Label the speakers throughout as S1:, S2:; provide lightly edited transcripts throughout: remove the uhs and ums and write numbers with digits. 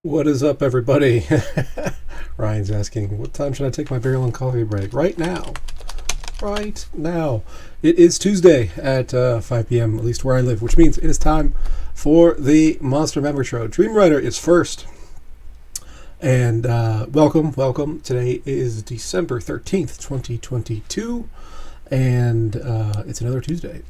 S1: What is up, everybody? Ryan's asking, what time should I take my barrel and coffee break? Right now. Right now. It is Tuesday at 5 p.m., at least where I live, which means it is time for the Monster Maverick Show. Dream Rider is first. And welcome. Today is December 13th, 2022. And it's another Tuesday.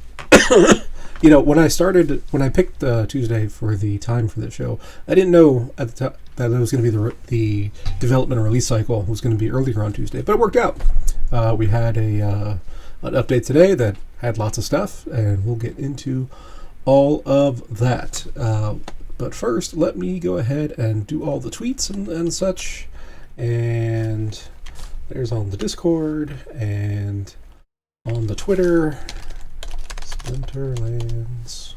S1: When I picked Tuesday for the time for the show, I didn't know at the time that it was going to be the development and release cycle was going to be earlier on Tuesday, but it worked out. We had an update today that had lots of stuff, and we'll get into all of that. But first, let me go ahead and do all the tweets and such. And there's on the Discord and on the Twitter. Splinterlands.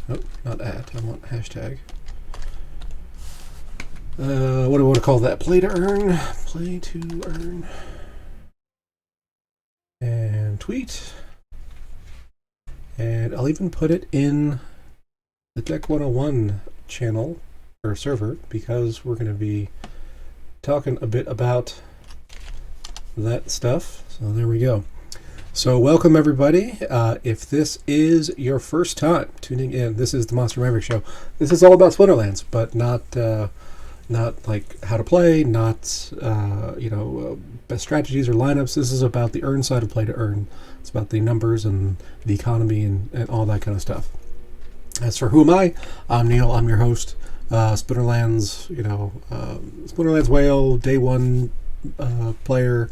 S1: Oh, not at. I want hashtag. What do I want to call that? Play to earn. Play to earn. And tweet. And I'll even put it in the Deck 101 channel or server because we're going to be talking a bit about that stuff. So there we go. So welcome, everybody. If this is your first time tuning in, this is the Monster Maverick Show. This is all about Splinterlands, but not like how to play, not best strategies or lineups. This is about the earn side of play to earn. It's about the numbers and the economy and all that kind of stuff. As for who am I? I'm Neil. I'm your host. Splinterlands, Splinterlands Whale, day one player.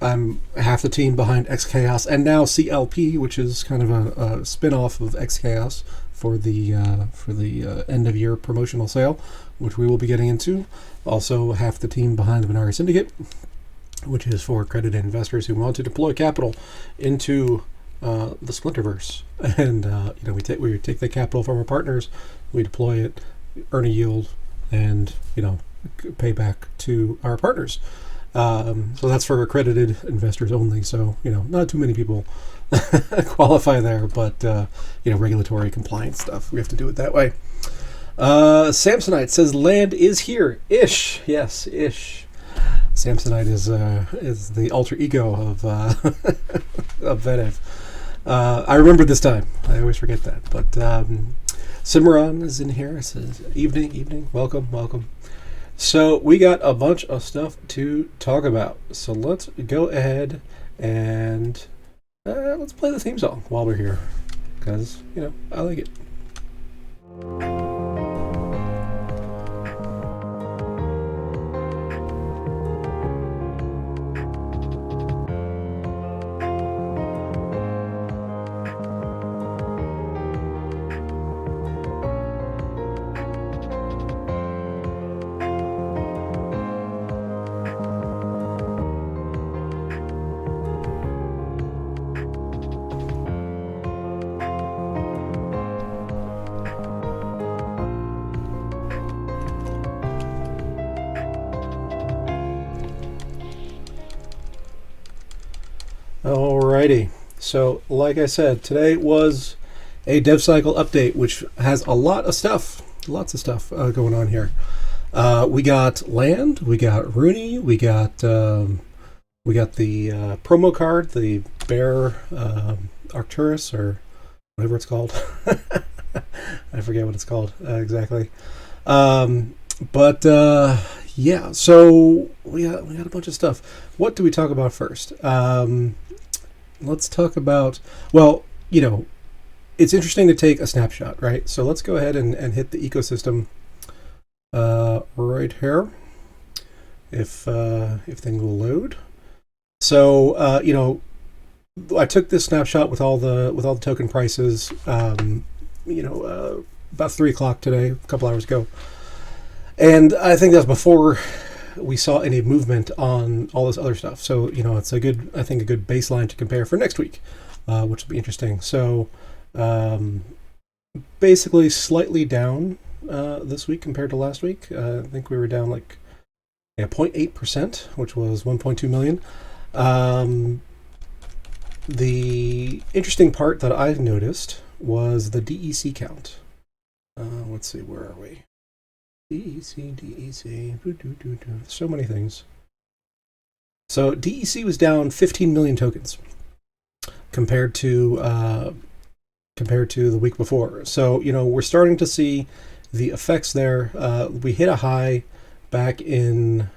S1: I'm half the team behind X Chaos and now CLP, which is kind of a spin-off of X Chaos for the end of year promotional sale, which we will be getting into. Also, half the team behind the Venari Syndicate, which is for accredited investors who want to deploy capital into the Splinterverse. And we take the capital from our partners, we deploy it, earn a yield, and pay back to our partners. So that's for accredited investors only. So, not too many people qualify there, but, regulatory compliance stuff. We have to do it that way. Samsonite says land is here. Ish. Yes, ish. Samsonite is the alter ego of, of Venev. I remember this time. I always forget that. But, Cimarron is in here. It says evening. Welcome. So we got a bunch of stuff to talk about. So let's go ahead and let's play the theme song while we're here, because I like it. Alrighty, so like I said, today was a dev cycle update, which has a lot of stuff, lots of stuff going on here. We got land, we got runi, we got the promo card, the bear Arcturus or whatever it's called. I forget what it's called exactly. Yeah, so we got a bunch of stuff. What do we talk about first? Let's talk about, it's interesting to take a snapshot, right? So let's go ahead and hit the ecosystem right here, if things will load. So I took this snapshot with all the token prices, about 3 o'clock today, a couple hours ago, and I think that's before we saw any movement on all this other stuff. So, it's a good baseline to compare for next week, which will be interesting. So, basically slightly down this week compared to last week. I think we were down 0.8%, which was 1.2 million. The interesting part that I've noticed was the DEC count. Let's see, where are we? DEC, DEC, so many things. So DEC was down 15 million tokens compared to the week before. So we're starting to see the effects there. We hit a high back in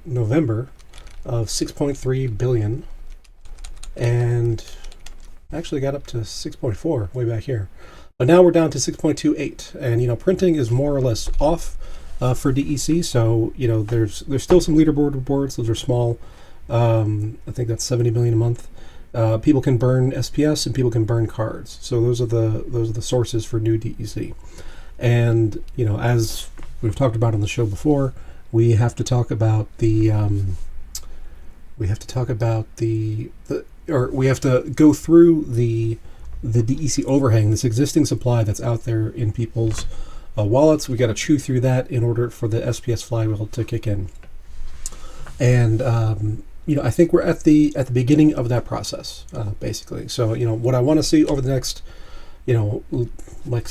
S1: November of 6.3 billion, and actually got up to 6.4 way back here. But now we're down to 6.28, and printing is more or less off for DEC. So there's still some leaderboard rewards. Those are small. I think that's 70 million a month. People can burn SPS and people can burn cards. So those are the sources for new DEC. And as we've talked about on the show before, we have to talk about we have to go through the DEC overhang, this existing supply that's out there in people's wallets. We got to chew through that in order for the SPS flywheel to kick in. And I think we're at the beginning of that process, basically. So what I want to see over the next like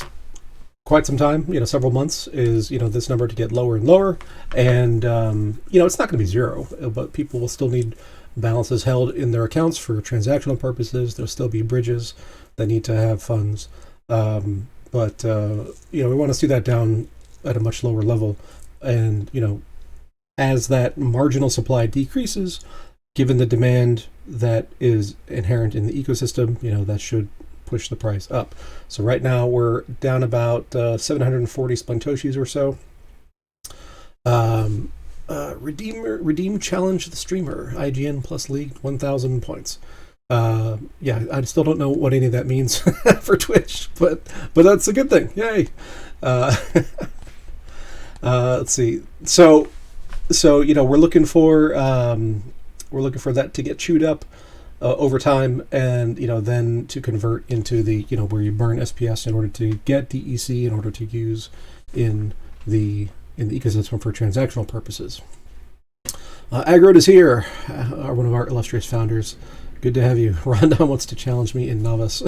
S1: quite some time, several months, is this number to get lower and lower, and it's not going to be zero, but people will still need balances held in their accounts for transactional purposes. There'll still be bridges that need to have funds, but we want to see that down at a much lower level, and as that marginal supply decreases, given the demand that is inherent in the ecosystem, that should push the price up. So right now we're down about 740 splintoshis or so. Redeem challenge the streamer, IGN plus league 1,000 points. I still don't know what any of that means for Twitch, but that's a good thing. Yay. Let's see. So we're looking for that to get chewed up over time, and then to convert into the where you burn SPS in order to get DEC in order to use in the ecosystem for transactional purposes. Agrod is here, one of our illustrious founders. Good to have you. Rondon wants to challenge me in Novice.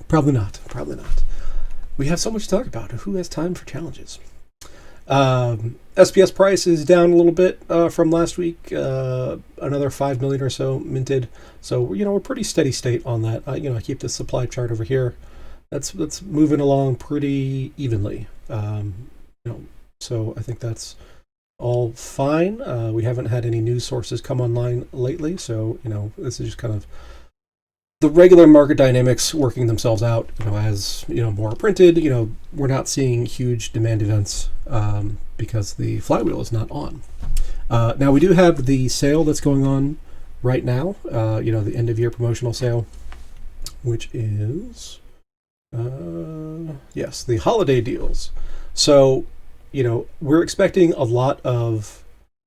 S1: Probably not. We have so much to talk about. Who has time for challenges? SPS price is down a little bit from last week. Another 5 million or so minted. So we're pretty steady state on that. I keep the supply chart over here. That's moving along pretty evenly. So I think that's all fine. We haven't had any news sources come online lately, so this is just kind of the regular market dynamics working themselves out. As more are printed, we're not seeing huge demand events because the flywheel is not on. Now we do have the sale that's going on right now. The end of year promotional sale, which is the holiday deals. So we're expecting a lot of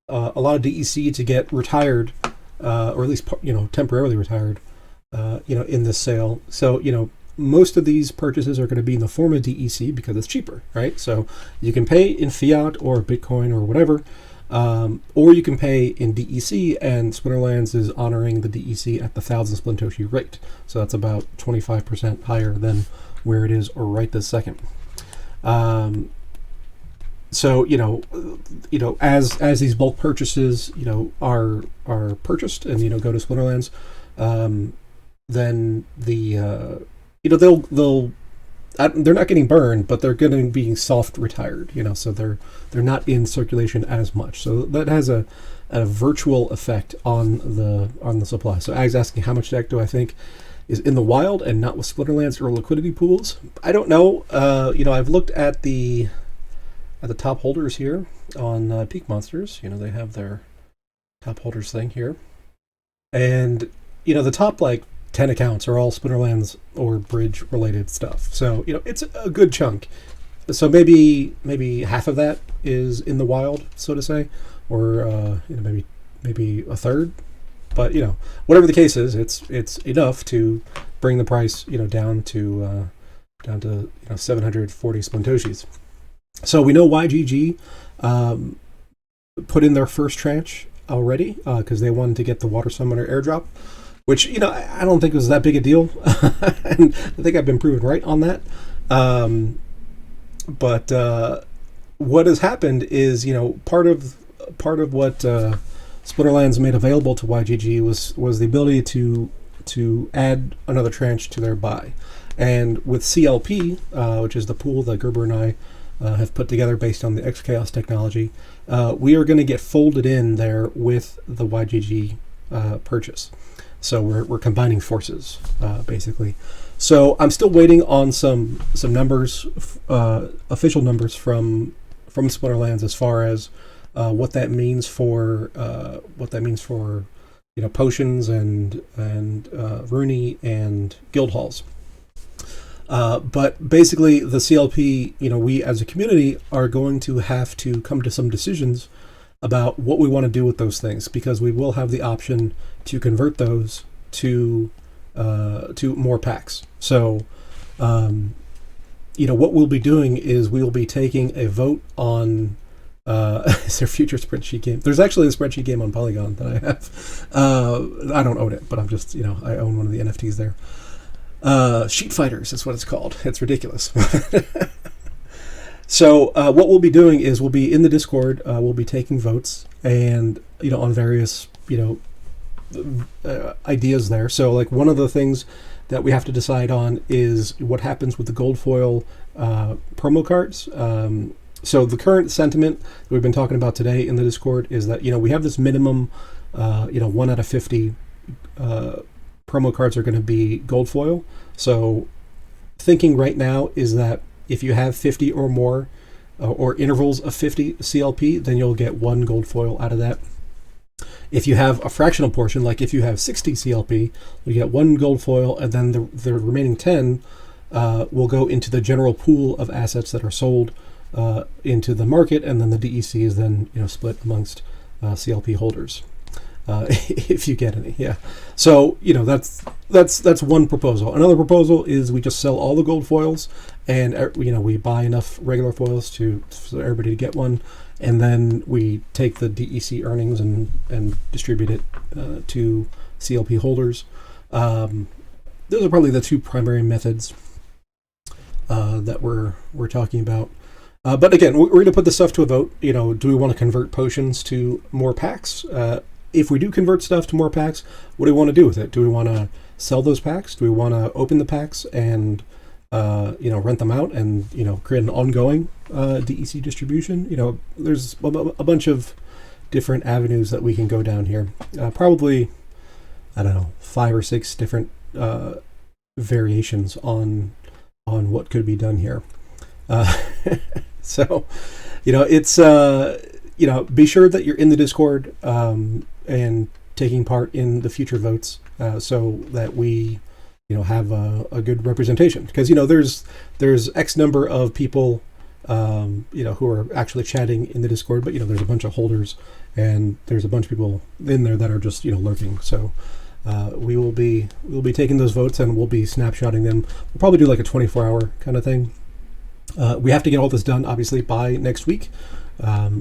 S1: DEC to get retired, or at least temporarily retired. In this sale. So, most of these purchases are going to be in the form of DEC because it's cheaper, right? So you can pay in fiat or Bitcoin or whatever, or you can pay in DEC, and Splinterlands is honoring the DEC at the 1,000 Splintoshi rate. So that's about 25% higher than where it is right this second. So as these bulk purchases are purchased and go to Splinterlands, then they're not getting burned, but they're going to be soft retired. So they're not in circulation as much. So that has a virtual effect on the supply. So Ag's asking how much deck do I think is in the wild and not with Splinterlands or liquidity pools. I don't know. I've looked at the top holders here on Peak Monsters. They have their top holders thing here, and the top 10 accounts are all Splinterlands or Bridge related stuff. So it's a good chunk. So maybe half of that is in the wild, so to say, or maybe a third. But whatever the case is, it's enough to bring the price down to 740 Splintoshis. So we know YGG put in their first tranche already because they wanted to get the Water Summoner airdrop, which I don't think was that big a deal, and I think I've been proven right on that. Um, but what has happened is, part of what Splinterlands made available to YGG was the ability to add another tranche to their buy. And with CLP, which is the pool that Gerber and I have put together based on the XChaos technology, we are going to get folded in there with the YGG purchase. So we're combining forces, basically. So I'm still waiting on some numbers, official numbers from Splinterlands as far as what that means for potions and runi and guild halls. But basically, the CLP, we as a community are going to have to come to some decisions about what we want to do with those things, because we will have the option to convert those to more packs. So, what we'll be doing is we will be taking a vote on. Is there a future spreadsheet game? There's actually a spreadsheet game on Polygon that I have. I don't own it, but I'm just, I own one of the NFTs there. Sheet Fighters is what it's called. It's ridiculous. So what we'll be doing is we'll be in the Discord. We'll be taking votes and, on various, ideas there. So like one of the things that we have to decide on is what happens with the gold foil promo cards. So the current sentiment that we've been talking about today in the Discord is that, we have this minimum, 1 out of 50 promo cards are going to be gold foil. So thinking right now is that if you have 50 or more, or intervals of 50 CLP, then you'll get 1 gold foil out of that. If you have a fractional portion, like if you have 60 CLP, you get 1 gold foil, and then the remaining 10 will go into the general pool of assets that are sold into the market, and then the DEC is then split amongst CLP holders, if you get any. Yeah. So that's one proposal. Another proposal is we just sell all the gold foils, and we buy enough regular foils for everybody to get one, and then we take the DEC earnings and distribute it to CLP holders. Those are probably the two primary methods that we're talking about. But again, we're going to put this stuff to a vote. Do we want to convert potions to more packs? If we do convert stuff to more packs, what do we want to do with it? Do we want to sell those packs? Do we want to open the packs and rent them out and create an ongoing DEC distribution? There's a bunch of different avenues that we can go down here. Probably, I don't know, 5 or 6 different variations on what could be done here. So, it's be sure that you're in the Discord and taking part in the future votes, so that we have a good representation, because there's X number of people who are actually chatting in the Discord, but there's a bunch of holders and there's a bunch of people in there that are just lurking. So we'll be taking those votes and we'll be snapshotting them. We'll probably do like a 24-hour kind of thing. We have to get all this done obviously by next week.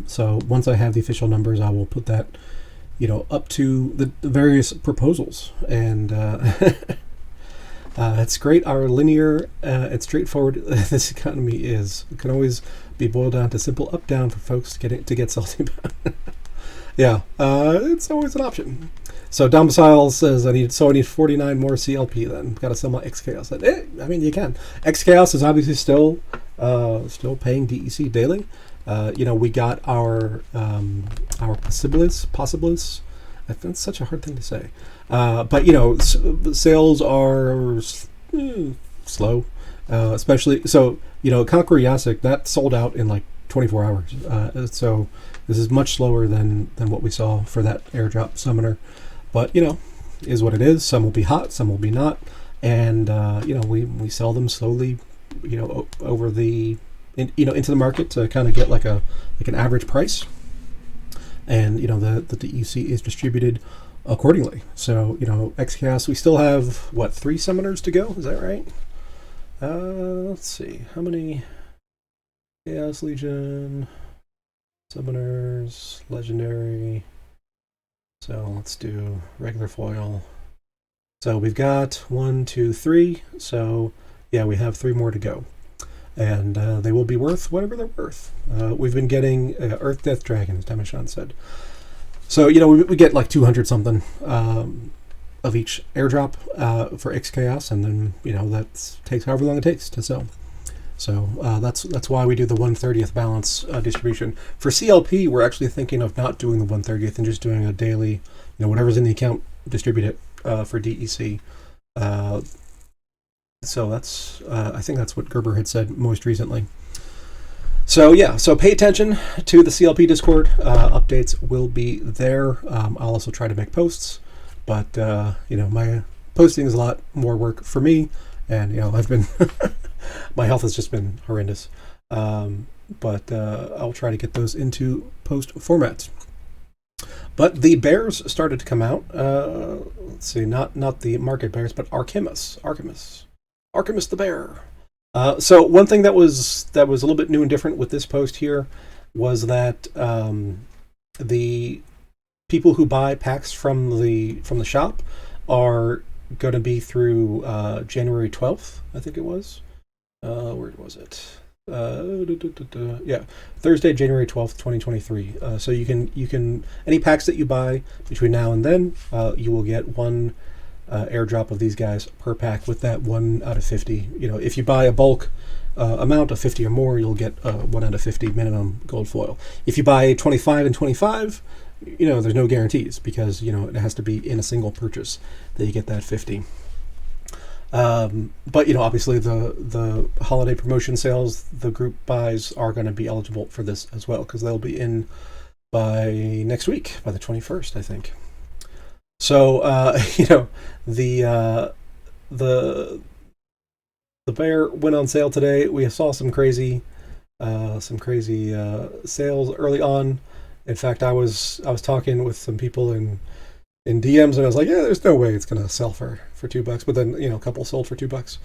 S1: So once I have the official numbers, I will put that up to the various proposals, and it's great. Our linear and straightforward this economy can always be boiled down to simple up down for folks to get salty about. Yeah, it's always an option. So Domicile says I need 49 more CLP. Then got to sell my XChaos. You can. XChaos is obviously still paying DEC daily. We got our Possibilis. That's such a hard thing to say. But sales are slow, especially so. Conquer Yasik, that sold out in like 24 hours. So this is much slower than what we saw for that airdrop summoner. But is what it is. Some will be hot, some will be not, and we sell them slowly, over the into the market to kind of get like an average price, and the DEC is distributed accordingly. So XChaos, we still have 3 summoners to go. Is that right? Let's see how many. Chaos Legion, summoners, legendary. So let's do regular foil. So we've got 1, 2, 3. So yeah, we have 3 more to go. and they will be worth whatever they're worth. We've been getting Earth Death Dragon, as Damashon said. So, we get like 200 something of each airdrop for X Chaos, and then, that takes however long it takes to sell. So that's why we do the 1/30th balance distribution. For CLP, we're actually thinking of not doing the 1/30th and just doing a daily, whatever's in the account, distribute it for DEC. So that's I think that's what Gerber had said most recently. So so pay attention to the CLP Discord. Updates will be there. I'll also try to make posts, but my posting is a lot more work for me, and I've been my health has just been horrendous. But I'll try to get those into post formats. But the bears started to come out. Let's see, not the market bears, but Arkemis the bear. So one thing that was a little bit new and different with this post here was that the people who buy packs from the shop are going to be through January 12th, I think it was. Where was it? Thursday, January 12th, 2023. So you can any packs that you buy between now and then, you will get one airdrop of these guys per pack with that 1 out of 50. If you buy a bulk amount of 50 or more, you'll get 1 out of 50 minimum gold foil. If you buy 25 and 25, there's no guarantees, because it has to be in a single purchase that you get that 50. But obviously the holiday promotion sales, the group buys are going to be eligible for this as well, because they'll be in by next week, by the 21st, I think. So the bear went on sale today. We saw some crazy sales early on. In fact, I was talking with some people in DMs, and I was like, yeah, there's no way it's gonna sell for $2. But then a couple sold for $2.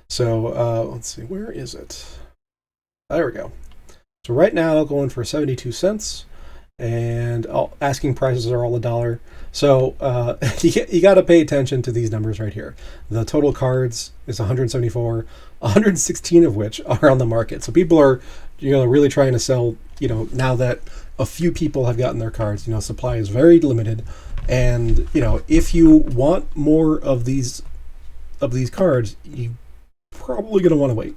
S1: So let's see, where is it? There we go. So right now going for 72 cents, and asking prices are all $1. So you got to pay attention to these numbers right here. The total cards is 174, 116 of which are on the market. So people are really trying to sell. Now that a few people have gotten their cards, supply is very limited. And if you want more of these cards, you probably gonna want to wait.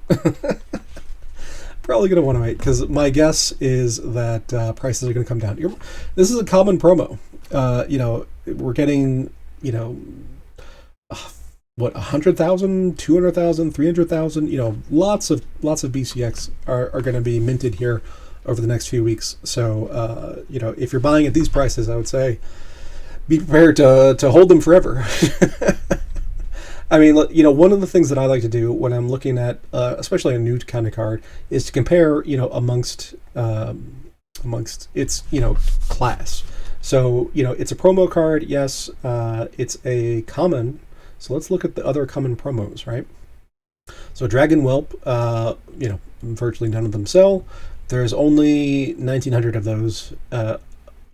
S1: Because my guess is that prices are gonna come down. This is a common promo. We're getting 100,000, 200,000, 300,000. Lots of BCX are going to be minted here over the next few weeks. So if you're buying at these prices, I would say be prepared to hold them forever. I mean, one of the things that I like to do when I'm looking at, especially a new kind of card, is to compare, amongst its, class. So, it's a promo card. Yes, it's a common. So let's look at the other common promos, right? So Dragon Whelp, virtually none of them sell. There's only 1,900 of those,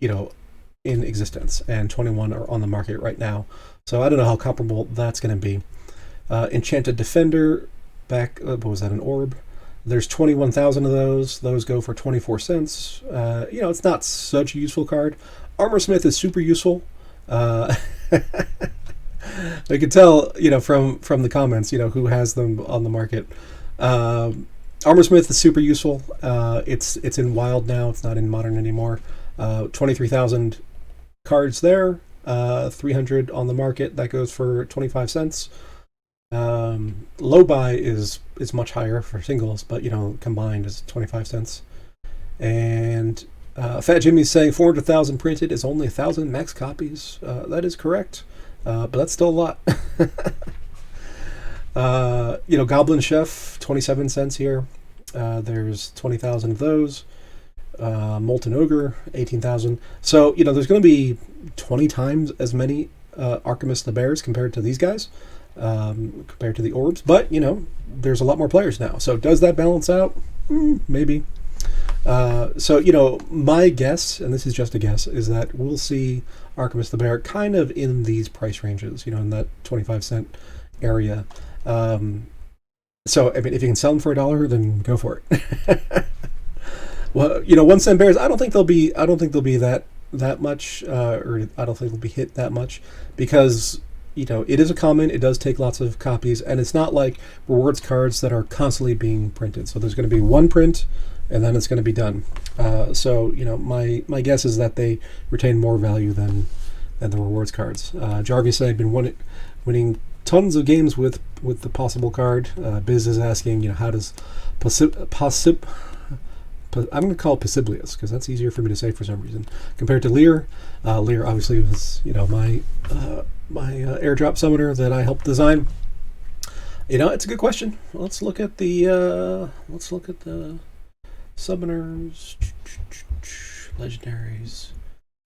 S1: in existence, and 21 are on the market right now. So I don't know how comparable that's going to be. Enchanted Defender, what was that, an orb? There's 21,000 of those. Those go for 24 cents. It's not such a useful card. Armor Smith is super useful. I can tell, from the comments, who has them on the market. Armor Smith is super useful. It's in Wild now. It's not in Modern anymore. 23,000 cards there. 300 on the market. That goes for 25 cents. Low buy is much higher for singles, but combined is 25 cents. And Fat Jimmy's saying 400,000 printed is only 1,000 max copies. That is correct, but that's still a lot. Goblin Chef, 27 cents here. There's 20,000 of those. Molten Ogre, 18,000. So, there's going to be 20 times as many Arkemis the Bears compared to these guys, compared to the Orbs. But, there's a lot more players now. So does that balance out? Maybe. So, my guess, and this is just a guess, is that we'll see Arkemis the Bear kind of in these price ranges, in that 25 cent area. So I mean, if you can sell them for $1, then go for it. Well, 1 cent bears. I don't think they'll be. I don't think they'll be that much, or I don't think they'll be hit that much because it is a common. It does take lots of copies, and it's not like rewards cards that are constantly being printed. So there's going to be one print, and then it's going to be done. So my guess is that they retain more value than the rewards cards. Jarvis said I've been winning tons of games with the possible card. Biz is asking, how does I'm going to call it Possibilius because that's easier for me to say for some reason compared to Lear. Lear obviously was my airdrop summoner that I helped design. It's a good question. Let's look at the summoners, legendaries,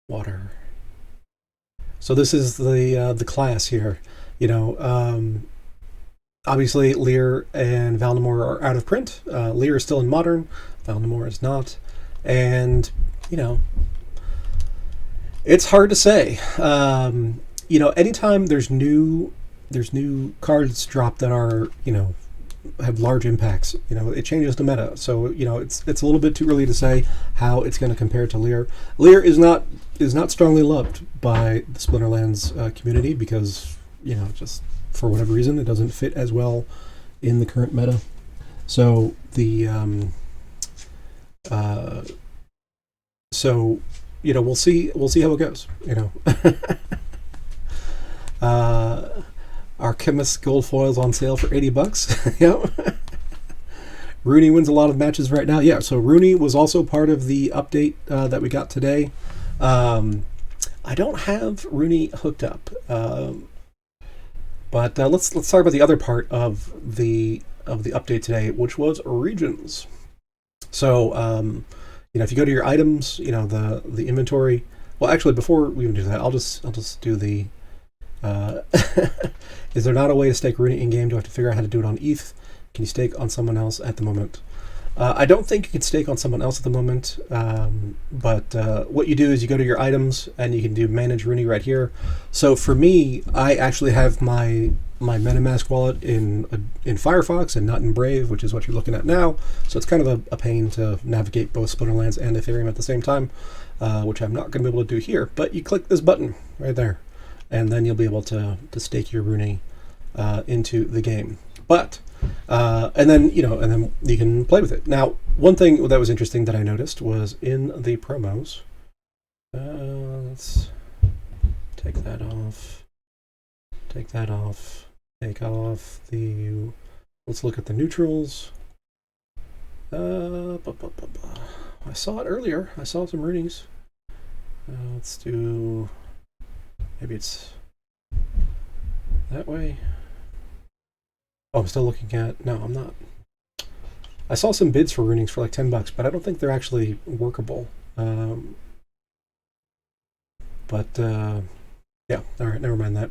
S1: water. So this is the class here. Obviously Lear and Valdemar are out of print. Lear is still in modern. Valdemar is not, and it's hard to say. Anytime there's new cards drop that are have large impacts, it changes the meta. So it's a little bit too early to say how it's going to compare to Lear. Lear is not strongly loved by the Splinterlands community because just for whatever reason it doesn't fit as well in the current meta. So the we'll see how it goes. Arkemis gold foils on sale for $80. Yep. Runi wins a lot of matches right now. Yeah, so Runi was also part of the update that we got today. I don't have Runi hooked up, but let's talk about the other part of the update today, which was regions. So if you go to your items, the inventory. Well, actually, before we even do that, I'll just do the. Is there not a way to stake Runi in game? Do I have to figure out how to do it on ETH? Can you stake on someone else at the moment? I don't think you can stake on someone else at the moment, but what you do is you go to your items and you can do manage Runi right here. So for me, I actually have my MetaMask wallet in Firefox and not in Brave, which is what you're looking at now. So it's kind of a pain to navigate both Splinterlands and Ethereum at the same time, which I'm not going to be able to do here. But you click this button right there, and then you'll be able to stake your Runi into the game. But and then you can play with it. Now, one thing that was interesting that I noticed was in the promos. Let's take that off. Take that off. Take off the. Let's look at the neutrals. I saw it earlier. I saw some Runis. Let's do. Maybe it's that way. Oh, I'm still looking at. No, I'm not. I saw some bids for runings for like $10, but I don't think they're actually workable. Yeah. All right. Never mind that.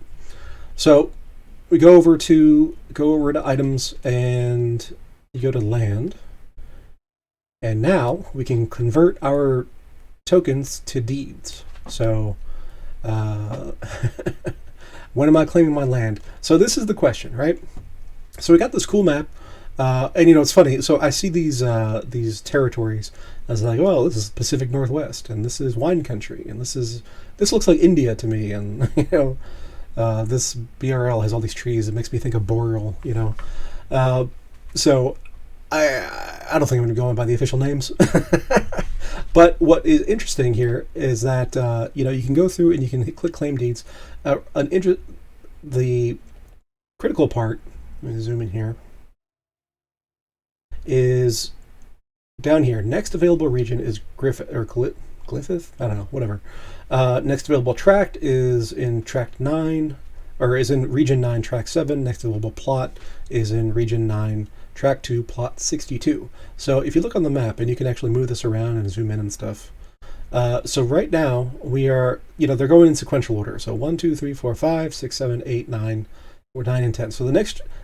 S1: So we go over to items, and you go to land, and now we can convert our tokens to deeds. So when am I claiming my land? So this is the question, right? So we got this cool map, and it's funny. So I see these territories. I was like, well, this is Pacific Northwest, and this is wine country, and this looks like India to me, and this BRL has all these trees. It makes me think of Boreal, So I don't think I'm going to go on by the official names. But what is interesting here is that you can go through and you can click claim deeds. The critical part. Let me zoom in here. Is down here. Next available region is Glyphith. I don't know. Whatever. Next available tract is in tract 9, or is in region 9, tract 7. Next available plot is in region 9, tract 2, plot 62. So if you look on the map, and you can actually move this around and zoom in and stuff. So right now we are, they're going in sequential order. So 1, 2, 3, 4, 5, 6, 7, 8, 9. Or 9 and 10. So the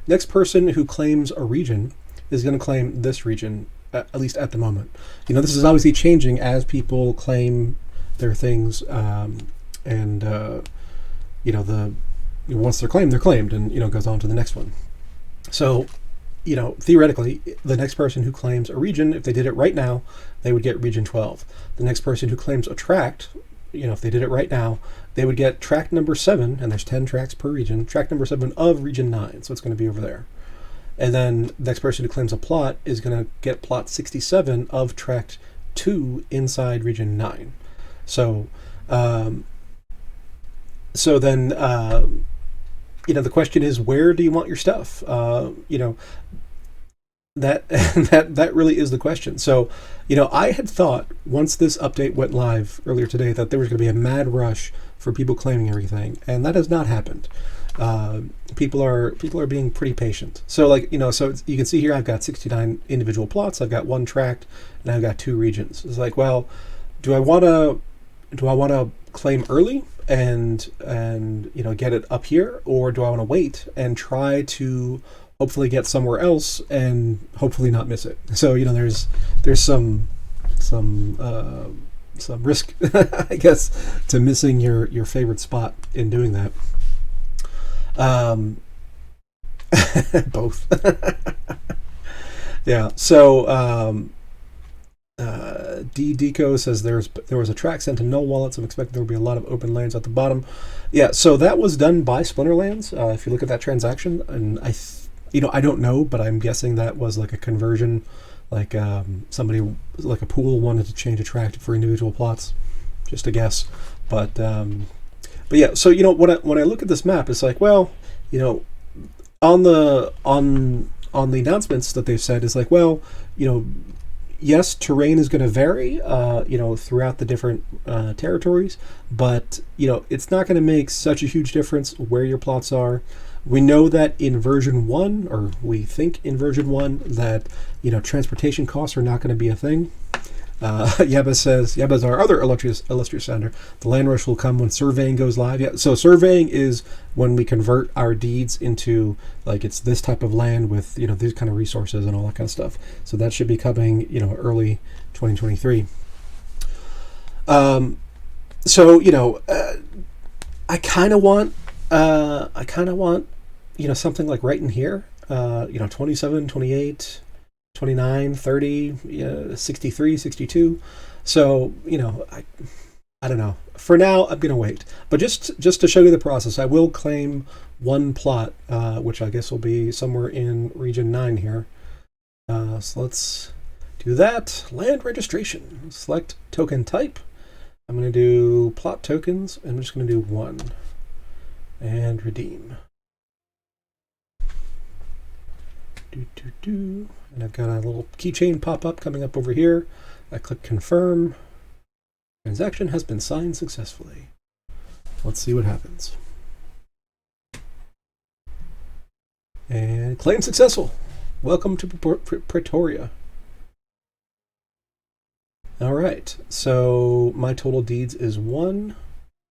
S1: next person who claims a region is going to claim this region, at least at the moment. This is obviously changing as people claim their things, and once they're claimed, and goes on to the next one. So theoretically, the next person who claims a region, if they did it right now, they would get region 12. The next person who claims a tract, if they did it right now, they would get tract number 7, and there's 10 tracts per region, tract number 7 of region 9, so it's going to be over there. And then the next person who claims a plot is going to get plot 67 of tract 2 inside region 9. So, then, the question is, where do you want your stuff? That really is the question. So, I had thought once this update went live earlier today that there was going to be a mad rush for people claiming everything, and that has not happened. People are being pretty patient. So so you can see here I've got 69 individual plots. I've got 1 tract, and I've got 2 regions. It's like, well, do I want to claim early and get it up here, or do I want to wait and try to hopefully get somewhere else and hopefully not miss it? So there's some risk, I guess, to missing your favorite spot in doing that. Both. Yeah. So D Deco says there was a track sent to null wallets. I'm expecting there will be a lot of open lands at the bottom. Yeah. So that was done by Splinterlands. If you look at that transaction, and I don't know, but I'm guessing that was like a conversion, like somebody, like a pool wanted to change a tract for individual plots. Just a guess, but yeah. So when I look at this map, it's like, well, on the announcements that they've said is like, well, yes, terrain is going to vary, throughout the different territories, but it's not going to make such a huge difference where your plots are. We know that in version 1, or we think in version 1, that transportation costs are not going to be a thing. Yabba is our other illustrious founder. The land rush will come when surveying goes live. Yeah, so surveying is when we convert our deeds into, like, it's this type of land with these kind of resources and all that kind of stuff. So that should be coming early 2023. I kind of want something like right in here. 27, 28. 29, 30, 63, 62. So, I don't know. For now, I'm going to wait. But just to show you the process, I will claim 1 plot, which I guess will be somewhere in region 9 here. So let's do that. Land registration. Select token type. I'm going to do plot tokens. I'm just going to do 1. And redeem. And I've got a little keychain pop-up coming up over here. I click confirm. Transaction has been signed successfully. Let's see what happens. And claim successful. Welcome to Pretoria. All right, so my total deeds is 1.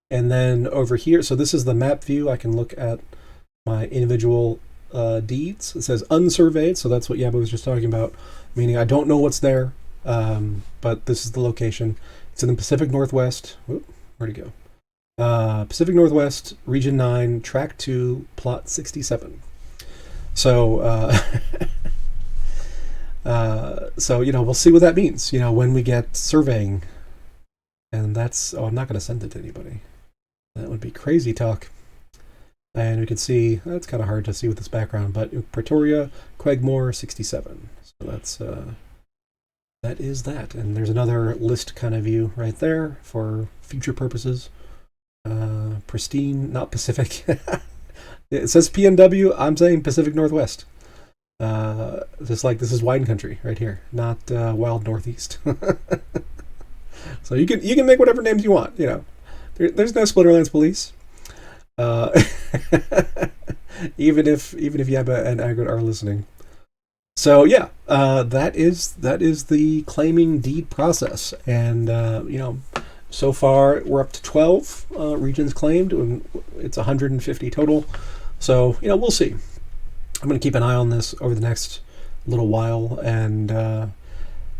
S1: And then over here, so this is the map view. I can look at my individual deeds. It says unsurveyed, so that's what Yabba was just talking about, meaning I don't know what's there, but this is the location. It's in the Pacific Northwest. Where'd it go? Pacific Northwest, Region 9, Track 2, Plot 67. So, we'll see what that means, when we get surveying. And that's, I'm not going to send it to anybody. That would be crazy talk. And we can see, that's kind of hard to see with this background, but Pretoria, Quagmore, 67. So that is that. And there's another list kind of view right there for future purposes. Pristine, not Pacific. It says PNW, I'm saying Pacific Northwest. Just like this is wine country right here, not wild Northeast. So you can make whatever names you want, There's no Splinterlands police. Even if Yabba and Agrid are listening. So yeah, that is the claiming deed process, and so far we're up to 12 regions claimed, and it's 150 total. So we'll see. I'm going to keep an eye on this over the next little while, and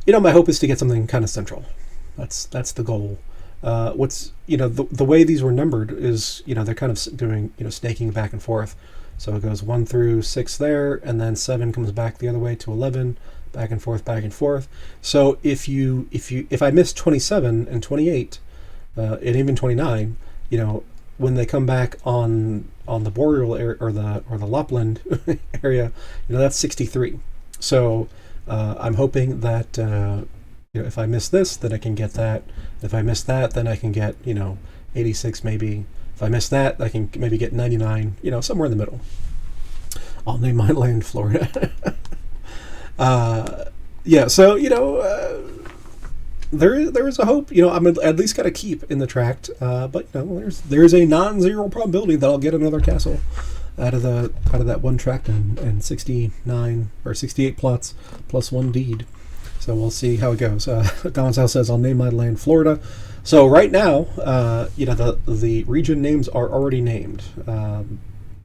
S1: my hope is to get something kind of central. That's the goal. What's the way these were numbered is they're kind of doing snaking back and forth So it goes 1 through 6 there, and then 7 comes back the other way to 11, back and forth, back and forth. So if I miss 27 and 28, and even 29, when they come back on the boreal area or the Lapland area, that's 63. So I'm hoping that if I miss this, then I can get that. If I miss that, then I can get 86 maybe. If I miss that, I can maybe get 99. Somewhere in the middle. I'll name my land Florida. Yeah. So there is a hope. I'm at least got to keep in the tract. But there's a non-zero probability that I'll get another castle out of that one tract and 69 or 68 plots plus 1 deed. So we'll see how it goes. Gonzalo says I'll name my land Florida. So right now, the region names are already named,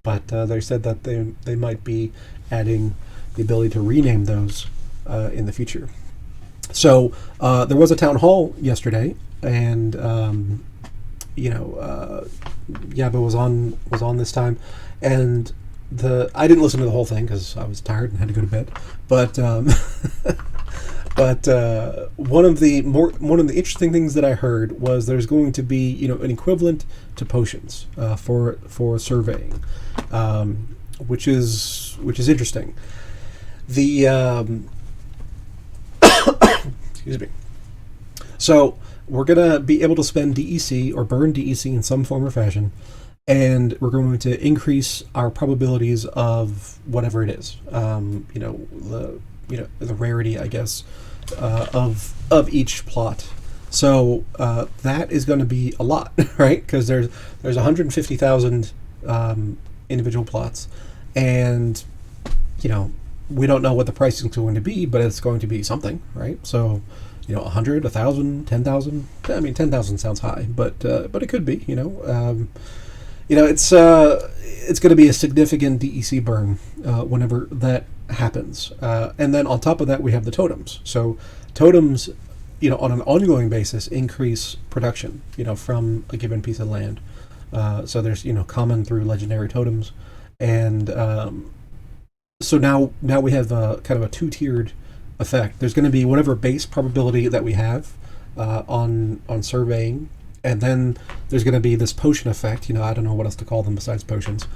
S1: but they said that they might be adding the ability to rename those in the future. So there was a town hall yesterday, and Yaba was on this time, and I didn't listen to the whole thing because I was tired and had to go to bed. But one of the interesting things that I heard was there's going to be an equivalent to potions for surveying, which is interesting. The excuse me. So we're gonna be able to spend DEC or burn DEC in some form or fashion, and we're going to increase our probabilities of whatever it is. The rarity, I guess, of each plot. So that is going to be a lot, right? Because there's 150,000 individual plots, and we don't know what the pricing is going to be, but it's going to be something, right? So 100, 1,000, 10,000. I mean, 10,000 sounds high, but it could be. It's going to be a significant DEC burn whenever that happens. And then on top of that, we have the totems. So totems, on an ongoing basis, increase production, from a given piece of land. So there's, common through legendary totems. And so now we have kind of a two-tiered effect. There's going to be whatever base probability that we have on surveying. And then there's going to be this potion effect. I don't know what else to call them besides potions.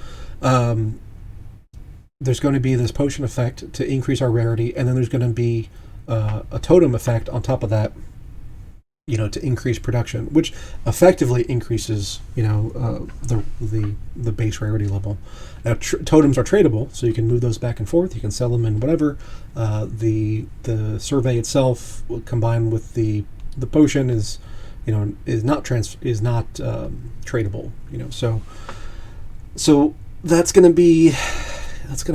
S1: There's going to be this potion effect to increase our rarity, and then there's going to be a totem effect on top of that, to increase production, which effectively increases, the base rarity level. Now, totems are tradable, so you can move those back and forth. You can sell them in whatever. The survey itself, combined with the potion, is not tradable. So that's going to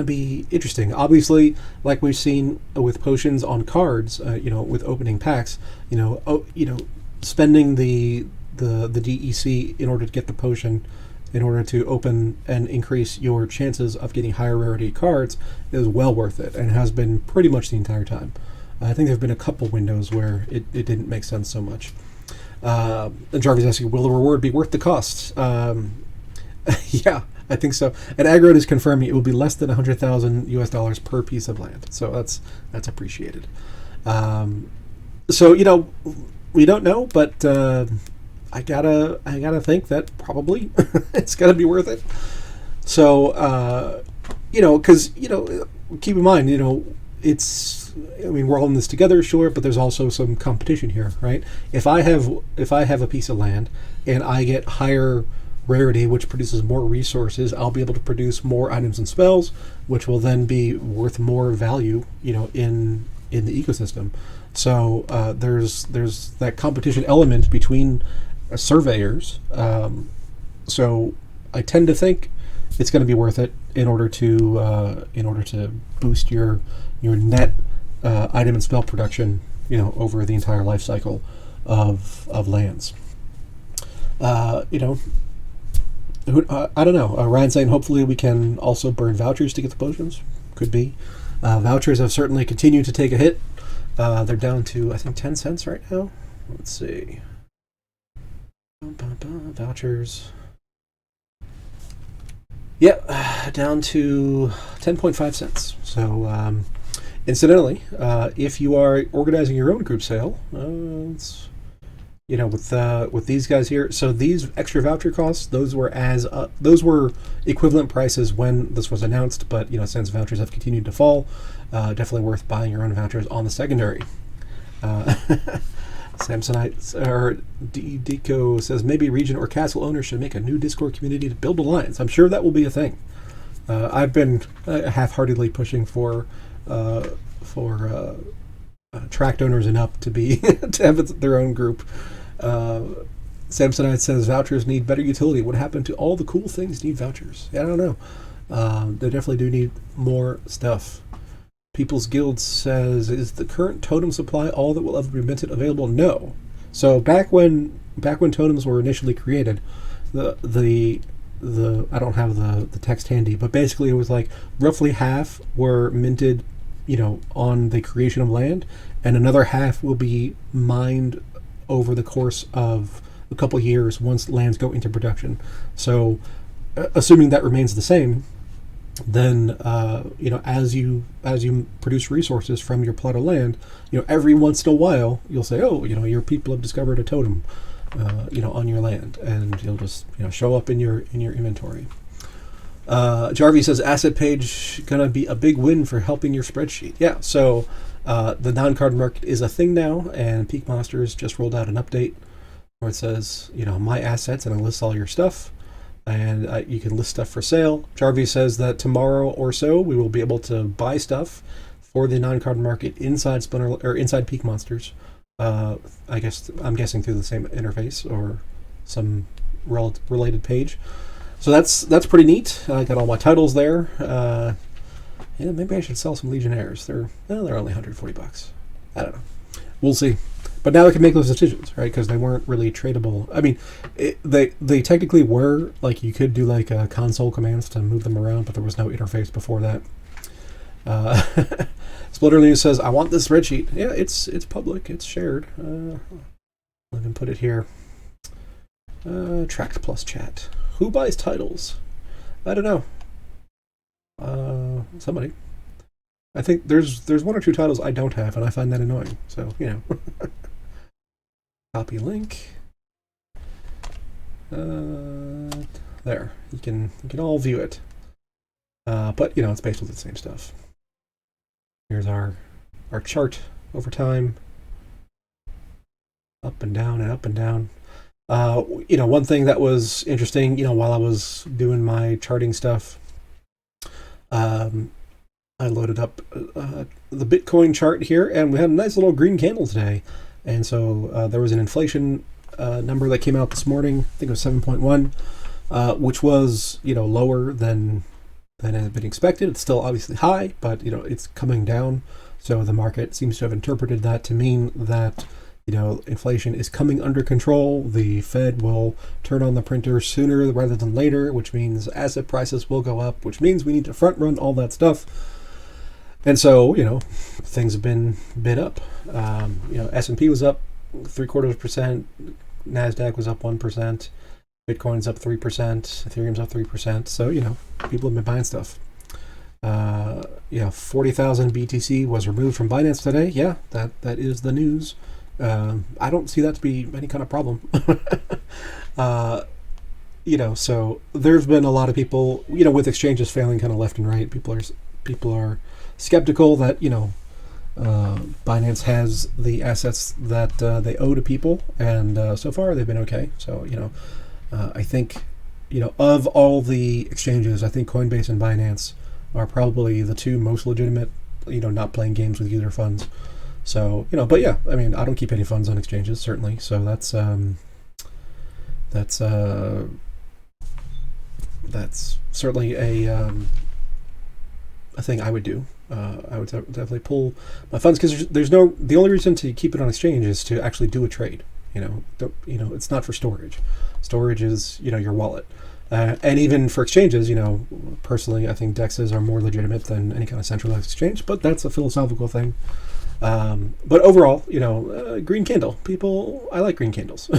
S1: be interesting. Obviously, like we've seen with potions on cards, with opening packs, spending the DEC in order to get the potion, in order to open and increase your chances of getting higher rarity cards, is well worth it, and has been pretty much the entire time. I think there have been a couple windows where it didn't make sense so much. And Jarvis asking, will the reward be worth the cost? Yeah, I think so. And Agro is confirming it will be less than $100,000 per piece of land. So that's appreciated. So we don't know, but I gotta think that probably it's gotta be worth it. So because keep in mind, we're all in this together, sure, but there's also some competition here, right? If I have a piece of land and I get higher rarity, which produces more resources, I'll be able to produce more items and spells, which will then be worth more value, in the ecosystem. So there's that competition element between surveyors. So I tend to think it's going to be worth it in order to boost your net item and spell production, over the entire life cycle of lands. I don't know. Ryan saying hopefully we can also burn vouchers to get the potions. Could be. Vouchers have certainly continued to take a hit. They're down to, I think, 10 cents right now. Let's see. Vouchers. Yeah, down to 10.5 cents. So, incidentally, if you are organizing your own group sale, it's, with these guys here. So these extra voucher costs, those were equivalent prices when this was announced. But since vouchers have continued to fall, definitely worth buying your own vouchers on the secondary. Samsonite or Deco says maybe region or castle owners should make a new Discord community to build alliance. I'm sure that will be a thing. I've been half-heartedly pushing for tract owners and up to be to have their own group. Samsonite says vouchers need better utility. What happened to all the cool things need vouchers? Yeah, I don't know. They definitely do need more stuff. People's Guild says, is the current totem supply all that will ever be minted available? No. So back when totems were initially created, the I don't have the text handy, but basically it was like roughly half were minted, on the creation of land, and another half will be mined over the course of a couple years once lands go into production. So, assuming that remains the same, then as you produce resources from your plot of land, every once in a while you'll say, oh, your people have discovered a totem, on your land, and you'll just show up in your inventory. Jarvie says asset page gonna be a big win for helping your spreadsheet. Yeah, so the non-card market is a thing now, and Peak Monsters just rolled out an update where it says my assets, and it lists all your stuff. And you can list stuff for sale. Jarvie says that tomorrow or so we will be able to buy stuff for the non-card market inside inside Peak Monsters. I'm guessing through the same interface or some related page. So that's pretty neat. I got all my titles there. Maybe I should sell some Legionnaires. They're only $140. I don't know. We'll see. But now I can make those decisions, right? Because they weren't really tradable. I mean, they technically were. Like, you could do like console commands to move them around, but there was no interface before that. Splitter News says, I want this spreadsheet. Yeah, it's public. It's shared. Let me put it here. Tract plus chat. Who buys titles? I don't know. Somebody. I think there's one or two titles I don't have, and I find that annoying. So, Copy link. There. You can all view it. But it's basically the same stuff. Here's our chart over time. Up and down and up and down. One thing that was interesting, while I was doing my charting stuff, I loaded up the Bitcoin chart here, and we had a nice little green candle today. And so there was an inflation number that came out this morning. I think it was 7.1, which was lower than had been expected. It's still obviously high, but it's coming down. So the market seems to have interpreted that to mean that inflation is coming under control. The Fed will turn on the printer sooner rather than later, which means asset prices will go up, which means we need to front run all that stuff. And so, things have been bid up. S&P was up 0.75%, NASDAQ was up 1%, Bitcoin's up 3%, Ethereum's up 3%. So, people have been buying stuff. 40,000 BTC was removed from Binance today. Yeah, that is the news. I don't see that to be any kind of problem. So there's been a lot of people, with exchanges failing kind of left and right. People are skeptical that Binance has the assets that they owe to people, and so far they've been okay. So I think of all the exchanges, I think Coinbase and Binance are probably the two most legitimate. Not playing games with user funds. So but yeah, I mean, I don't keep any funds on exchanges, certainly. So that's certainly a thing I would do. I would definitely pull my funds, because the only reason to keep it on exchange is to actually do a trade. It's not for storage. Storage is your wallet, and even for exchanges, personally I think DEXs are more legitimate than any kind of centralized exchange, but that's a philosophical thing. But overall, green candle. I like green candles.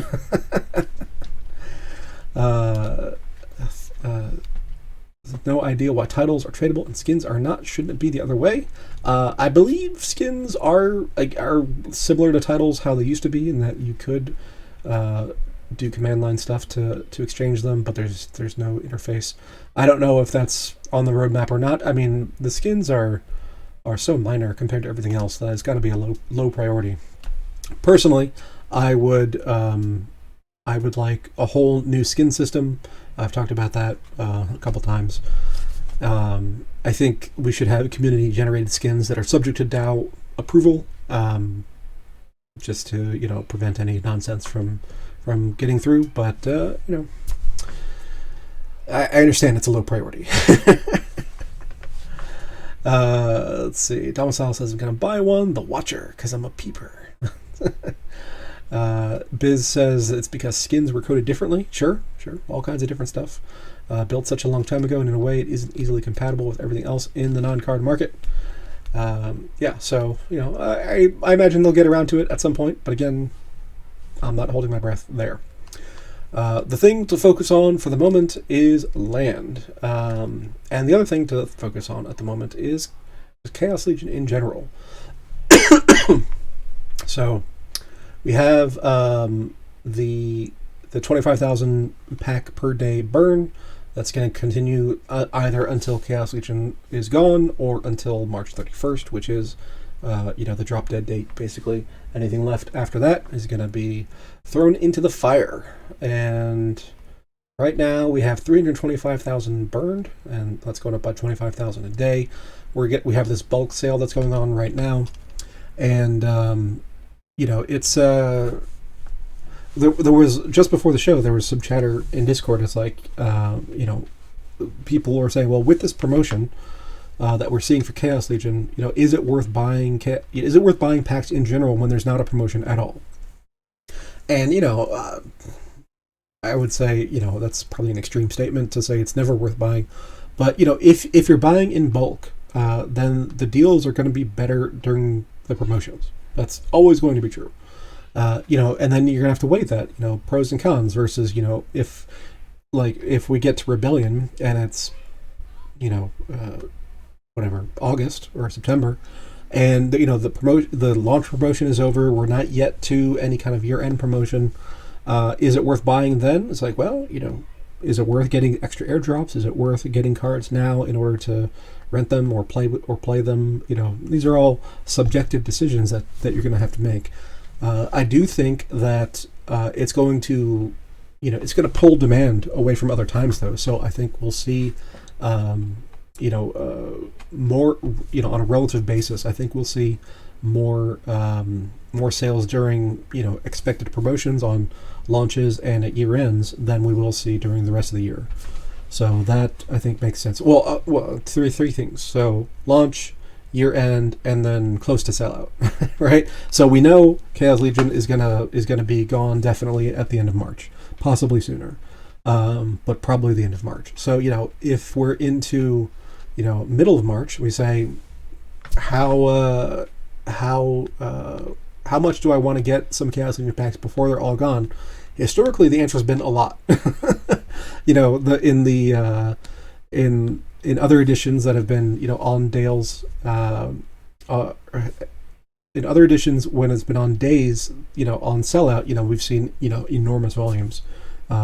S1: no idea why titles are tradable and skins are not. Shouldn't it be the other way? I believe skins are similar to titles, how they used to be, in that you could do command line stuff to exchange them, but there's no interface. I don't know if that's on the roadmap or not. I mean, the skins are so minor compared to everything else that it's got to be a low priority. Personally, I would like a whole new skin system. I've talked about that a couple times. I think we should have community-generated skins that are subject to DAO approval, just to prevent any nonsense from getting through. But I understand it's a low priority. Let's see. Domicile says I'm gonna buy one, the Watcher, because I'm a peeper. Biz says it's because skins were coded differently. Sure, all kinds of different stuff. Built such a long time ago, and in a way it isn't easily compatible with everything else in the non-card market. So I imagine they'll get around to it at some point, but again, I'm not holding my breath there. The thing to focus on for the moment is land, and the other thing to focus on at the moment is Chaos Legion in general. So we have the 25,000 pack per day burn. That's going to continue either until Chaos Legion is gone or until March 31st, which is the drop dead date. Basically, anything left after that is going to be thrown into the fire. And right now we have 325,000 burned, and that's going up by 25,000 a day. We have this bulk sale that's going on right now, and it's there was, just before the show, there was some chatter in Discord. It's like people are saying, well, with this promotion that we're seeing for Chaos Legion, is it worth buying packs in general when there's not a promotion at all? And I would say that's probably an extreme statement to say it's never worth buying, but if you're buying in bulk, then the deals are going to be better during the promotions. That's always going to be true. And then you're gonna have to weigh that, pros and cons versus, if we get to Rebellion and it's, August or September, and the launch promotion is over, we're not yet to any kind of year-end promotion. Is it worth buying then? It's like, well, is it worth getting extra airdrops? Is it worth getting cards now in order to rent them or play them? These are all subjective decisions that you're going to have to make. I do think that it's going to, it's going to pull demand away from other times, though. So I think we'll see, more, on a relative basis. I think we'll see more sales during, expected promotions on launches and at year ends than we will see during the rest of the year. So that, I think, makes sense. Well, three things. So launch, year end, and then close to sellout, right? So we know Chaos Legion is gonna be gone definitely at the end of March, possibly sooner, but probably the end of March. So if we're into middle of March, we say how much do I want to get some Chaos Legion packs before they're all gone? Historically, the answer has been a lot. In other editions that have been, on Dale's, in other editions when it's been on days, on sellout, we've seen, enormous volumes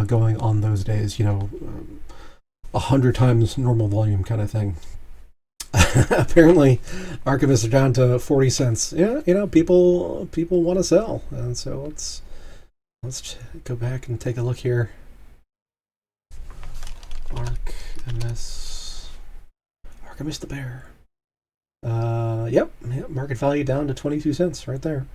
S1: going on those days, 100 times normal volume kind of thing. Apparently, arkemis are down to 40 cents. Yeah, people want to sell, and so let's go back and take a look here. Arkemis the bear. Yep, market value down to 22 cents right there.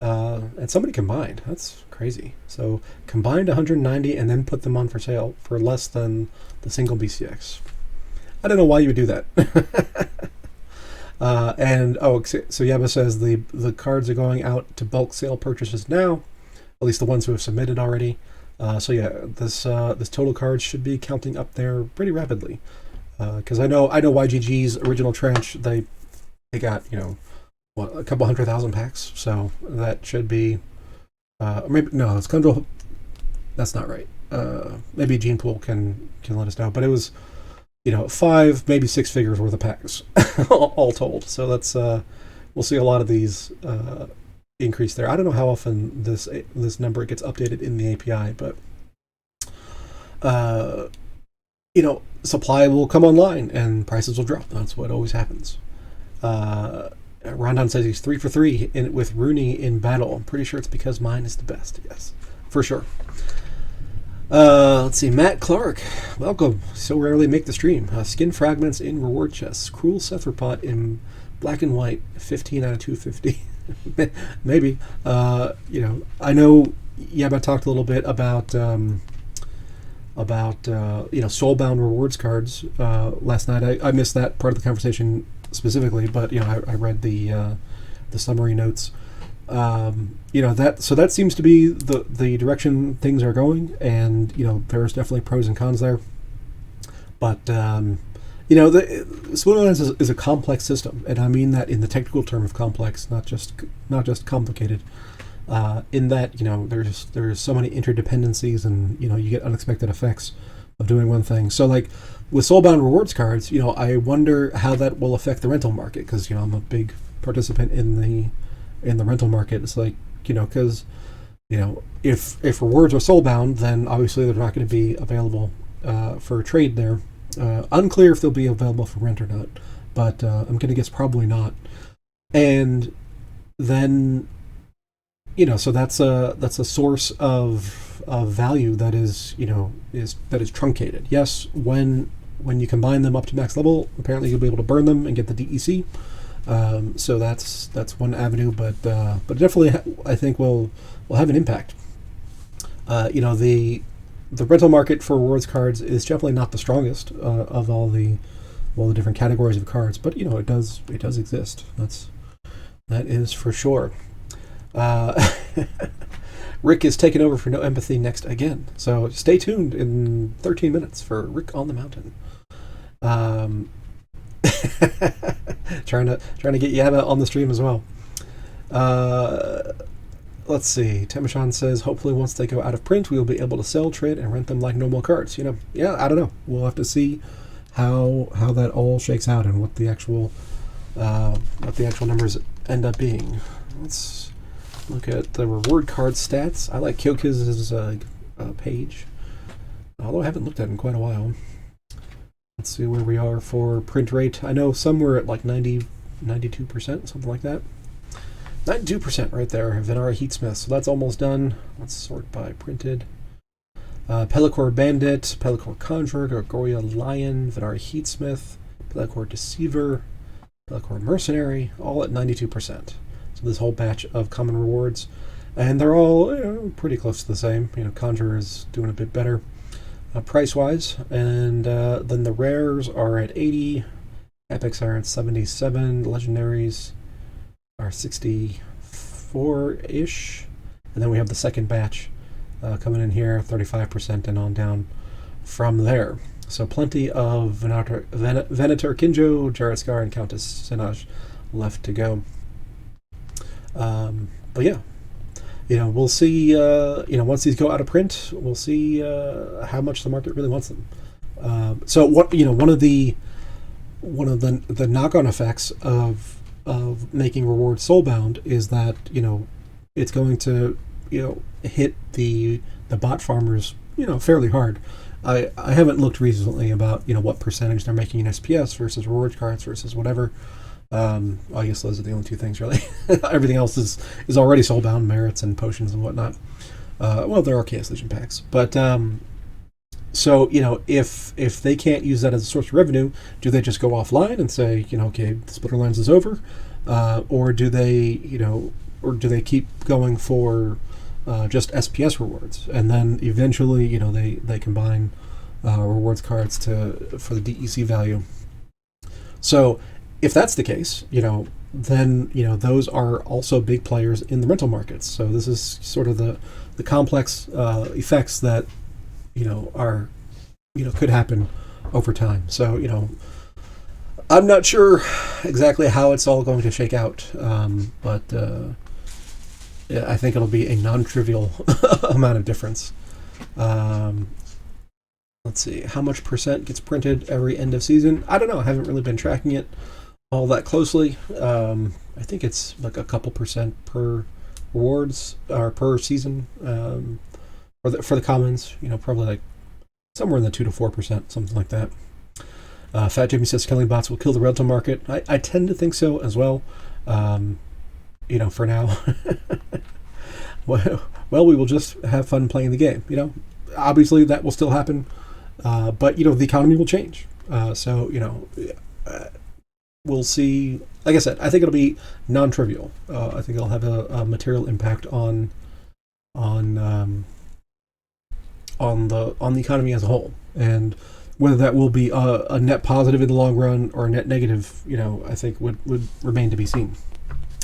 S1: And somebody combined. That's crazy. So combined 190 and then put them on for sale for less than the single BCX. I don't know why you would do that. So Yaba says the cards are going out to bulk sale purchases now, at least the ones who have submitted already. This total cards should be counting up there pretty rapidly. Because I know YGG's original tranche, they got a couple 100,000 packs, so that should be maybe no, it's that's not right. Maybe Gene Pool can let us know, but it was 5, maybe 6 figures worth of packs, all told. So that's we'll see a lot of these increase there. I don't know how often this number gets updated in the API, but supply will come online and prices will drop. That's what always happens. Rondon says he's 3 for 3 with Runi in battle. I'm pretty sure it's because mine is the best. Yes, for sure. Let's see. Matt Clark, welcome. So rarely make the stream. Skin fragments in reward chests. Cruel Cephalopod in black and white. 15 out of 250. Maybe. I know Yabba talked a little bit about soulbound rewards cards last night. I missed that part of the conversation specifically, but I read the summary notes. That seems to be the direction things are going, and there's definitely pros and cons there. But the Spoonlands is a complex system, and I mean that in the technical term of complex, not just complicated. In that there's so many interdependencies, and you get unexpected effects of doing one thing. So like with soulbound rewards cards, I wonder how that will affect the rental market, because I'm a big participant in the rental market. It's like because if rewards are soulbound, then obviously they're not going to be available for trade there. Unclear if they'll be available for rent or not, but I'm going to guess probably not. And then so that's a source of value that is truncated. Yes, when you combine them up to max level, apparently you'll be able to burn them and get the DEC. So that's one avenue, but definitely I think will have an impact. The rental market for rewards cards is definitely not the strongest of all the different categories of cards, but it does exist. That is for sure. Rick is taking over for No Empathy next again, so stay tuned in 13 minutes for Rick on the Mountain. Trying to get Yabba on the stream as well. Let's see. Temeshan says, hopefully once they go out of print, we will be able to sell, trade, and rent them like normal cards. Yeah, I don't know. We'll have to see how that all shakes out and what the actual numbers end up being. Let's look at the reward card stats. I like Kyokiz's page, although I haven't looked at it in quite a while. Let's see where we are for print rate. I know some were at like 92%, something like that. 92% right there. Venara Heatsmith, so that's almost done. Let's sort by printed. Pellicor Bandit, Pellicor Conjurer, Gargoyle Lion, Venara Heatsmith, Pellicor Deceiver, Pellicor Mercenary, all at 92%. So this whole batch of common rewards, and they're all pretty close to the same. Conjurer is doing a bit better price-wise, and then the rares are at 80, epics are at 77, legendaries are 64-ish, and then we have the second batch coming in here, 35% and on down from there. So plenty of Venator Kinjo, Jarrett Scar, and Countess Sinaj left to go. But yeah, we'll see. Once these go out of print, we'll see how much the market really wants them. So what one of the knock-on effects of making rewards soulbound is that it's going to hit the bot farmers fairly hard. I haven't looked recently about what percentage they're making in SPS versus reward cards versus whatever. I guess those are the only two things really. Everything else is already soulbound, merits and potions and whatnot. Well, there are Chaos Legion packs, but so if they can't use that as a source of revenue, do they just go offline and say okay, the Splitterlands is over, or do they keep going for just SPS rewards, and then eventually they combine rewards cards for the DEC value. So if that's the case, then those are also big players in the rental markets. So this is sort of the complex effects that are could happen over time. So I'm not sure exactly how it's all going to shake out, but yeah, I think it'll be a non-trivial amount of difference. Let's see, how much percent gets printed every end of season? I don't know. I haven't really been tracking it all that closely. I think it's like a couple percent per rewards or per season. For the commons, probably like somewhere in the 2 to 4%, something like that. Fat Jimmy says killing bots will kill the rental market. I tend to think so as well. For now. Well, we will just have fun playing the game. Obviously that will still happen, but the economy will change. We'll see. Like I said, I think it'll be non-trivial. I think it'll have a material impact on the economy as a whole, and whether that will be a net positive in the long run or a net negative, I think would remain to be seen.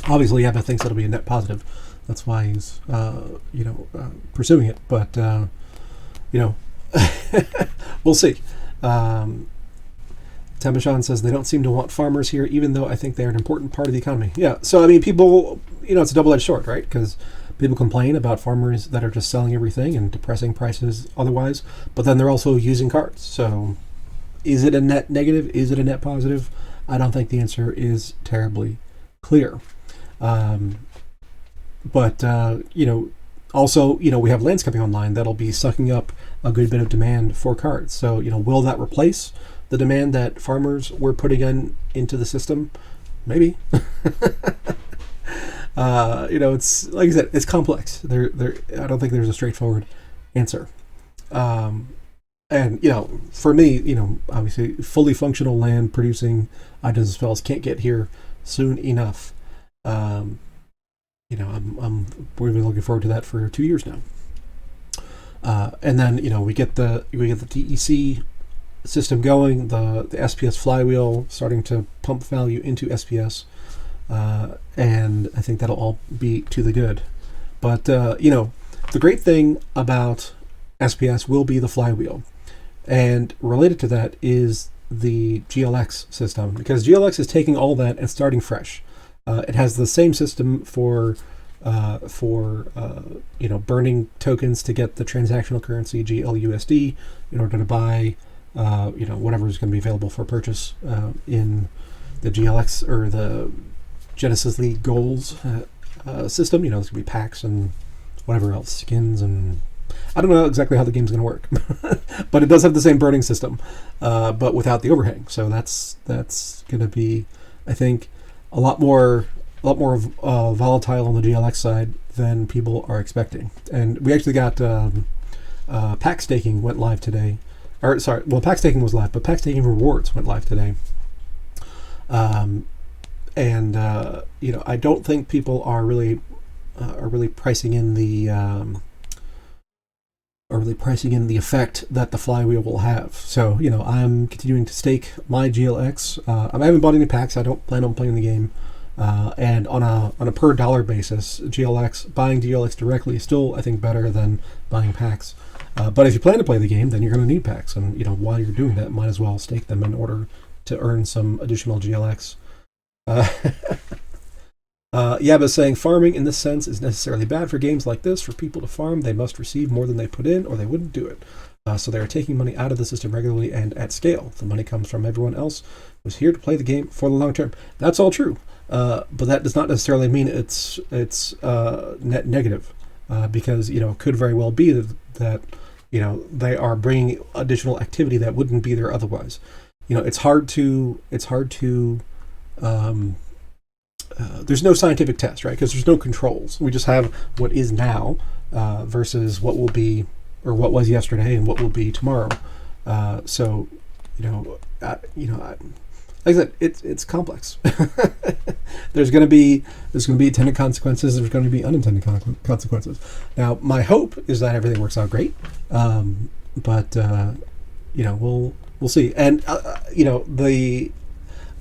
S1: Obviously, Yabba thinks it'll be a net positive. That's why he's pursuing it. But we'll see. Temeshan says they don't seem to want farmers here, even though I think they're an important part of the economy. Yeah. So I mean, people, it's a double-edged sword, right? Because people complain about farmers that are just selling everything and depressing prices otherwise, but then they're also using cards. So is it a net negative? Is it a net positive? I don't think the answer is terribly clear. Also, we have lands coming online that'll be sucking up a good bit of demand for cards. So, will that replace the demand that farmers were putting into the system? Maybe. It's like I said, it's complex. I don't think there's a straightforward answer. For me, obviously, fully functional land producing items and spells can't get here soon enough. We've been looking forward to that for 2 years now. And then we get the DEC system going, the SPS flywheel starting to pump value into SPS. And I think that'll all be to the good. But, the great thing about SPS will be the flywheel. And related to that is the GLX system, because GLX is taking all that and starting fresh. It has the same system for burning tokens to get the transactional currency GLUSD in order to buy whatever is going to be available for purchase in the GLX or the Genesis League goals system. There's going to be packs and whatever else, skins, and I don't know exactly how the game's going to work, but it does have the same burning system, but without the overhang. So that's going to be, I think, a lot more volatile on the GLX side than people are expecting. And we actually got pack staking went live today. Pack staking was live, but pack staking rewards went live today. I don't think people are really pricing in the effect that the flywheel will have. So I'm continuing to stake my GLX. I haven't bought any packs. I don't plan on playing the game. And on a per dollar basis, buying GLX directly is still, I think, better than buying packs. But if you plan to play the game, then you're going to need packs, and while you're doing that, might as well stake them in order to earn some additional GLX. Yabba saying farming in this sense is necessarily bad for games like this. For people to farm, they must receive more than they put in, or they wouldn't do it. So they are taking money out of the system regularly and at scale. The money comes from everyone else who's here to play the game for the long term. That's all true. But that does not necessarily mean it's net negative, because it could very well be that they are bringing additional activity that wouldn't be there otherwise. It's hard to there's no scientific test, right? Because there's no controls. We just have what is now versus what will be, or what was yesterday and what will be tomorrow. Like I said, it's complex. There's going to be attendant consequences. There's going to be unintended consequences. Now, my hope is that everything works out great, but we'll see. And the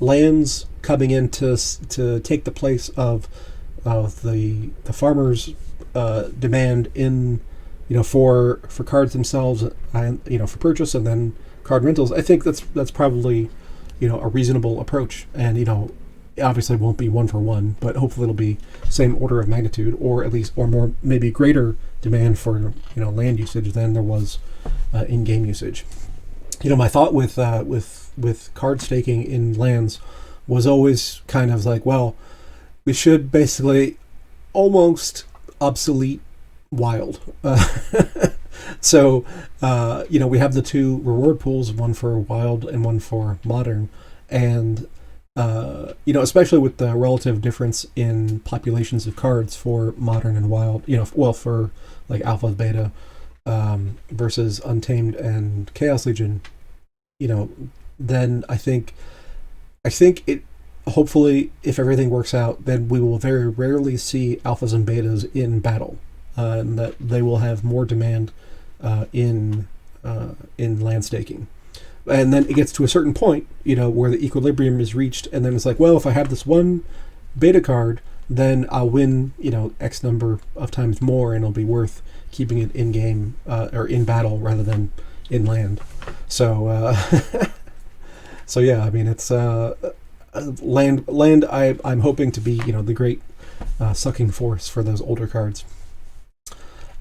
S1: lands coming in to take the place of the farmers' demand in for cards themselves, and for purchase, and then card rentals. I think that's probably a reasonable approach, and obviously it won't be one for one, but hopefully it'll be same order of magnitude, or at least, or more, maybe greater demand for land usage than there was in-game usage. My thought with card staking in lands was always kind of like, well, we should basically almost obsolete wild. So, we have the two reward pools, one for wild and one for modern. And, especially with the relative difference in populations of cards for modern and wild, for like alpha, beta, versus Untamed and Chaos Legion, then I think it, hopefully, if everything works out, then we will very rarely see alphas and betas in battle, and that they will have more demand in land staking. And then it gets to a certain point, where the equilibrium is reached, and then it's like, well, if I have this one beta card, then I'll win, X number of times more, and it'll be worth keeping it in game or in battle rather than in land. So, so yeah, I mean, it's land. I'm hoping to be, the great sucking force for those older cards.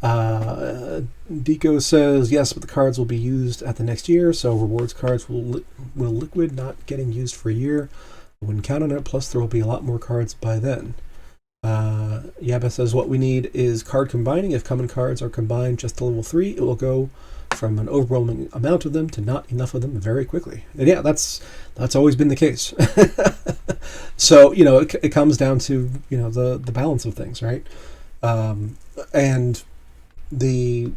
S1: Deco says yes, but the cards will be used at the next year, so rewards cards will liquid, not getting used for a year. I wouldn't count on it. Plus, there will be a lot more cards by then. Yabba says what we need is card combining. If common cards are combined just to level 3, it will go from an overwhelming amount of them to not enough of them very quickly. And yeah, that's always been the case. So it comes down to the balance of things, right? And the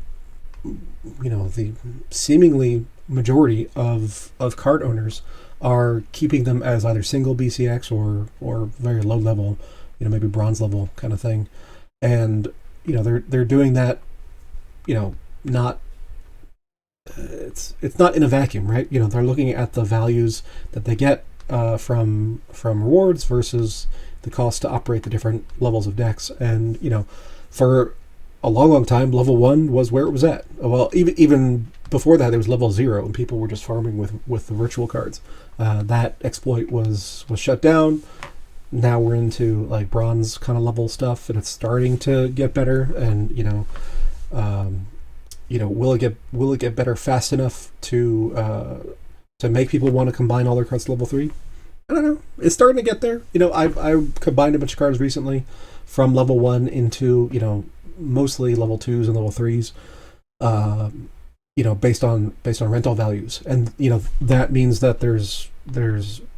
S1: seemingly majority of card owners are keeping them as either single BCX or very low level, maybe bronze level kind of thing. And they're doing that, not it's not in a vacuum, right? They're looking at the values that they get from rewards versus the cost to operate the different levels of decks. And for a long time, level 1 was where it was at. Well, even before that, it was level 0, and people were just farming with the virtual cards. That exploit was shut down. Now we're into like bronze kind of level stuff, and it's starting to get better. And will it get better fast enough to make people want to combine all their cards to level 3? I don't know. It's starting to get there. I combined a bunch of cards recently from level 1 into mostly level 2s and level 3s, based on rental values. And that means that there's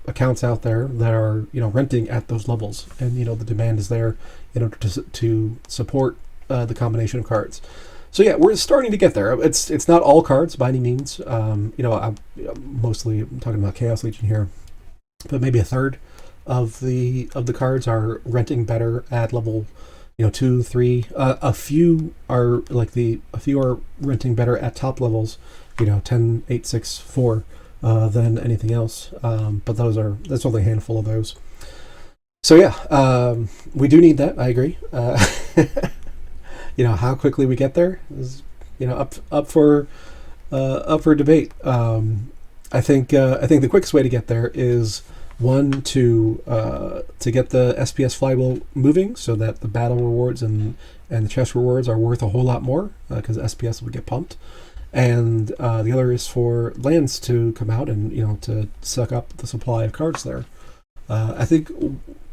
S1: accounts out there that are renting at those levels, and the demand is there in order to support the combination of cards. So yeah, we're starting to get there. It's not all cards by any means. I'm mostly talking about Chaos Legion here, but maybe a third of the cards are renting better at level 2, 3. A few are renting better at top levels, 10, 8, 6, 4 than anything else. But that's only a handful of those. So yeah, we do need that. I agree. How quickly we get there is up for debate. I think the quickest way to get there is one to get the SPS flywheel moving, so that the battle rewards and the chest rewards are worth a whole lot more, because SPS would get pumped. And the other is for lands to come out and to suck up the supply of cards there. I think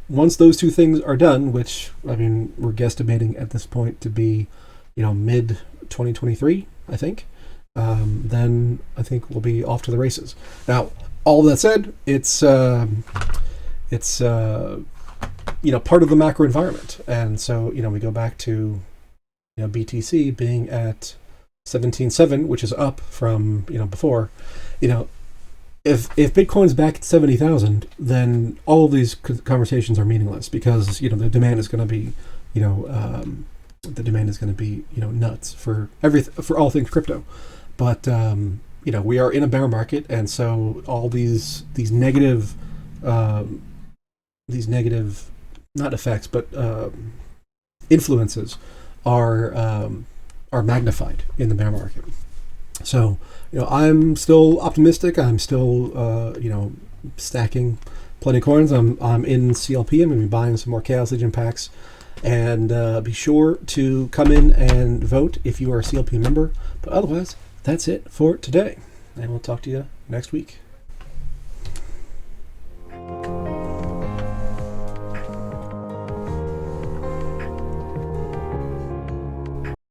S1: once those two things are done, which I mean we're guesstimating at this point to be mid 2023, I think, then I think we'll be off to the races. Now, all that said, it's part of the macro environment, and so we go back to BTC being at 17.7, which is up from before. If Bitcoin's back at 70,000, then all of these conversations are meaningless, because the demand is going to be nuts for all things crypto. But we are in a bear market, and so all these negative not effects but influences are magnified in the bear market. So I'm still optimistic. I'm still stacking plenty of coins. I'm in CLP. I'm going to be buying some more Chaos Legion packs, and be sure to come in and vote if you are a CLP member. But otherwise, that's it for today. And we'll talk to you next week.